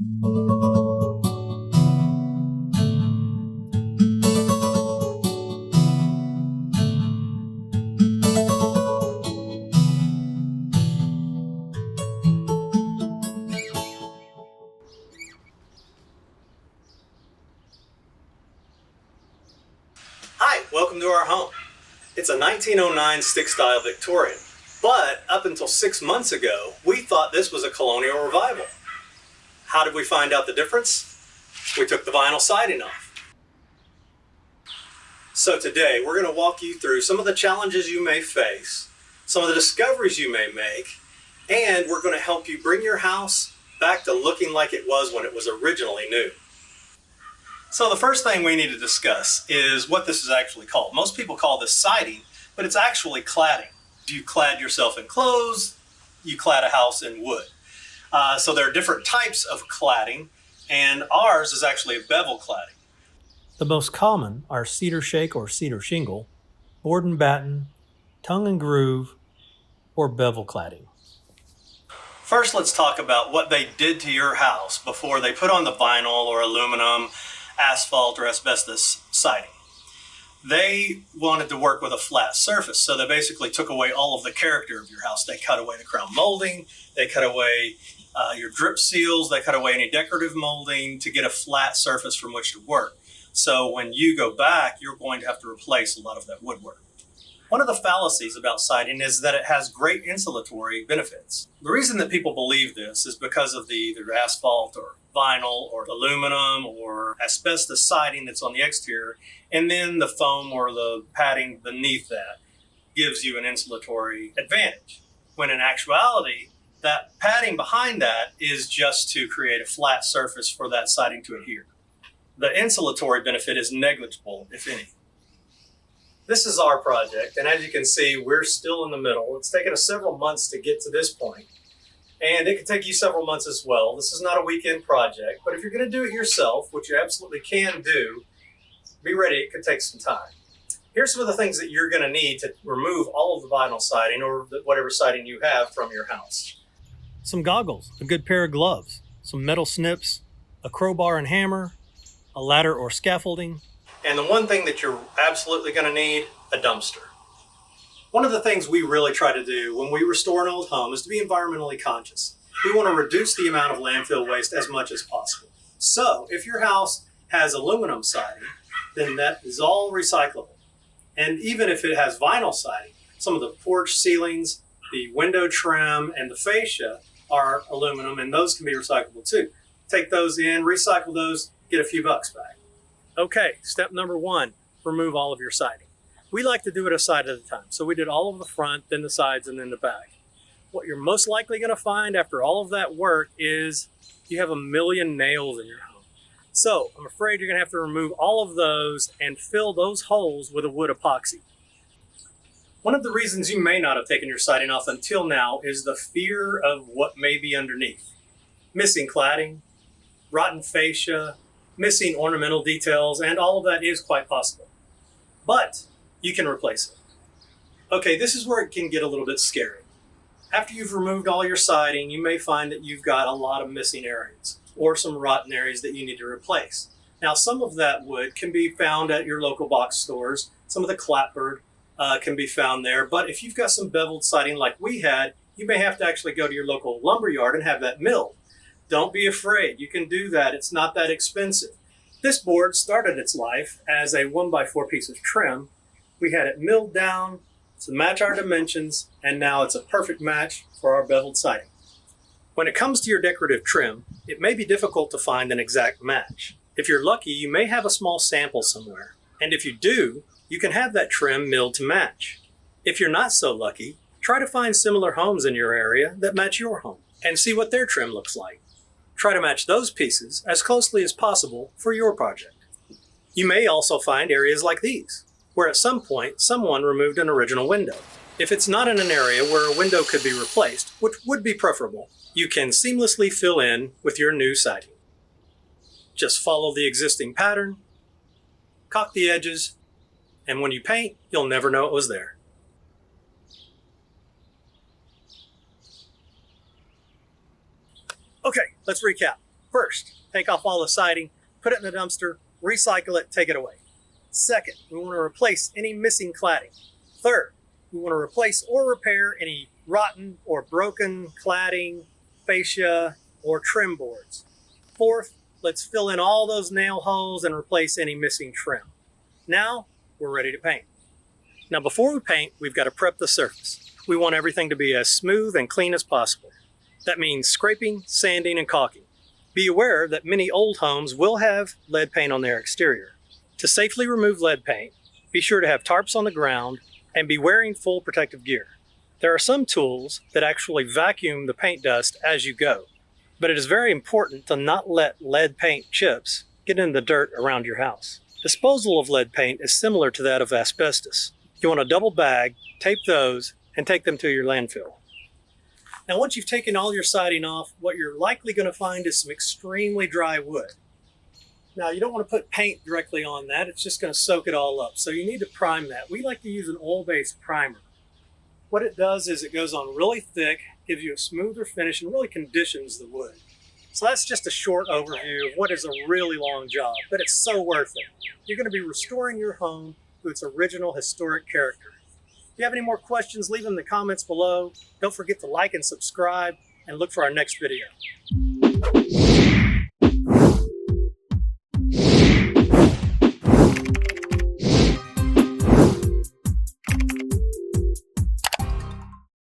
Hi, welcome to our home. It's a 1909 stick-style Victorian, but up until 6 months ago, we thought this was a colonial revival. How did we find out the difference? We took the vinyl siding off. So today, we're going to walk you through some of the challenges you may face, some of the discoveries you may make, and we're going to help you bring your house back to looking like it was when it was originally new. So the first thing we need to discuss is what this is actually called. Most people call this siding, but it's actually cladding. You clad yourself in clothes, you clad a house in wood. So there are different types of cladding, and ours is actually a bevel cladding. The most common are cedar shake or cedar shingle, board and batten, tongue and groove, or bevel cladding. First, let's talk about what they did to your house before they put on the vinyl or aluminum, asphalt, or asbestos siding. They wanted to work with a flat surface, so they basically took away all of the character of your house. They cut away the crown molding, they cut away your drip seals, they cut away any decorative molding to get a flat surface from which to work. So when you go back, you're going to have to replace a lot of that woodwork. One of the fallacies about siding is that it has great insulatory benefits. The reason that people believe this is because of the either asphalt or vinyl or aluminum or asbestos siding that's on the exterior, and then the foam or the padding beneath that gives you an insulatory advantage. When in actuality, that padding behind that is just to create a flat surface for that siding to adhere. The insulatory benefit is negligible, if any. This is our project, and as you can see, we're still in the middle. It's taken us several months to get to this point, and it could take you several months as well. This is not a weekend project, but if you're going to do it yourself, which you absolutely can do, be ready, it could take some time. Here's some of the things that you're going to need to remove all of the vinyl siding or whatever siding you have from your house. Some goggles, a good pair of gloves, some metal snips, a crowbar and hammer, a ladder or scaffolding. And the one thing that you're absolutely going to need, a dumpster. One of the things we really try to do when we restore an old home is to be environmentally conscious. We want to reduce the amount of landfill waste as much as possible. So if your house has aluminum siding, then that is all recyclable. And even if it has vinyl siding, some of the porch ceilings, the window trim, and the fascia are aluminum, and those can be recyclable too. Take those in, recycle those, get a few bucks back. Okay, step number one, remove all of your siding. We like to do it a side at a time. So we did all of the front, then the sides, and then the back. What you're most likely going to find after all of that work is you have a million nails in your home. So I'm afraid you're going to have to remove all of those and fill those holes with a wood epoxy. One of the reasons you may not have taken your siding off until now is the fear of what may be underneath. Missing cladding, rotten fascia, missing ornamental details, and all of that is quite possible. But you can replace it. Okay, this is where it can get a little bit scary. After you've removed all your siding, you may find that you've got a lot of missing areas or some rotten areas that you need to replace. Now, some of that wood can be found at your local box stores. Some of the clapboard can be found there. But if you've got some beveled siding like we had, you may have to actually go to your local lumber yard and have that milled. Don't be afraid. You can do that. It's not that expensive. This board started its life as a 1x4 piece of trim. We had it milled down to match our dimensions, and now it's a perfect match for our beveled siding. When it comes to your decorative trim, it may be difficult to find an exact match. If you're lucky, you may have a small sample somewhere. And if you do, you can have that trim milled to match. If you're not so lucky, try to find similar homes in your area that match your home and see what their trim looks like. Try to match those pieces as closely as possible for your project. You may also find areas like these, where at some point someone removed an original window. If it's not in an area where a window could be replaced, which would be preferable, you can seamlessly fill in with your new siding. Just follow the existing pattern, caulk the edges, and when you paint, you'll never know it was there. Okay, let's recap. First, take off all the siding, put it in the dumpster, recycle it, take it away. Second, we want to replace any missing cladding. Third, we want to replace or repair any rotten or broken cladding, fascia, or trim boards. Fourth, let's fill in all those nail holes and replace any missing trim. Now, we're ready to paint. Now, before we paint, we've got to prep the surface. We want everything to be as smooth and clean as possible. That means scraping, sanding, and caulking. Be aware that many old homes will have lead paint on their exterior. To safely remove lead paint, be sure to have tarps on the ground and be wearing full protective gear. There are some tools that actually vacuum the paint dust as you go, but it is very important to not let lead paint chips get in the dirt around your house. Disposal of lead paint is similar to that of asbestos. You want a double bag, tape those, and take them to your landfill. Now, once you've taken all your siding off, what you're likely going to find is some extremely dry wood. Now, you don't want to put paint directly on that. It's just going to soak it all up. So you need to prime that. We like to use an oil-based primer. What it does is it goes on really thick, gives you a smoother finish, and really conditions the wood. So that's just a short overview of what is a really long job, but it's so worth it. You're going to be restoring your home to its original historic character. If you have any more questions, leave them in the comments below. Don't forget to like and subscribe, and look for our next video.